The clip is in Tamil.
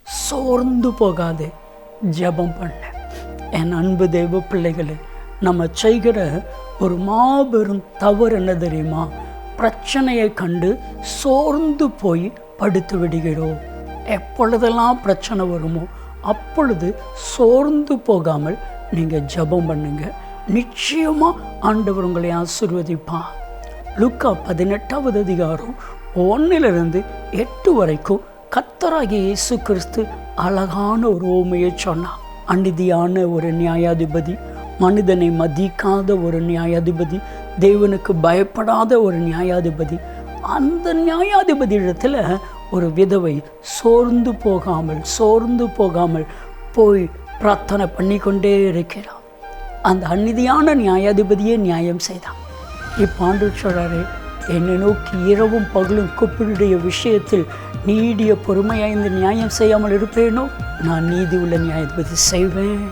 சோர்ந்து போகாதே, ஜெபம் பண்ண. என் அன்பு தேவ பிள்ளைகளே, நம்ம செய்கிற ஒரு மாபெரும் தவறு என்ன தெரியுமா? பிரச்சனையை கண்டு சோர்ந்து போய் படுத்து விடுகிறோம். எப்பொழுதெல்லாம் பிரச்சனை வருமோ அப்பொழுது சோர்ந்து போகாமல் நீங்கள் ஜெபம் பண்ணுங்க. நிச்சயமாக ஆண்டவர் உங்களை ஆசீர்வதிப்பார். லூக்கா 18வது அதிகாரம் 1-8 வரைக்கும் கர்த்தராகிய இயேசு கிறிஸ்து அழகான ஒரு உவமையை சொன்னார். அநீதியான ஒரு நியாயாதிபதி, மனிதனை மதிக்காத ஒரு நியாயாதிபதி, தேவனுக்கு பயப்படாத ஒரு நியாயாதிபதி. அந்த நியாயாதிபதி இடத்துல ஒரு விதவை சோர்ந்து போகாமல் போய் பிரார்த்தனை பண்ணி கொண்டே இருக்கிறார். அந்த அநீதியான நியாயாதிபதியே நியாயம் செய்தான். இப்போ ஆண்டவர் சொல்றாரு, என்னை நோக்கி இரவும் பகலும் கூப்பிடுடைய விஷயத்தில் நீடிய பொறுமையாய்ந்து நியாயம் செய்யாமல் இருப்பேனோ, நான் நீதி உள்ள நியாயாதிபதி செய்வேன்.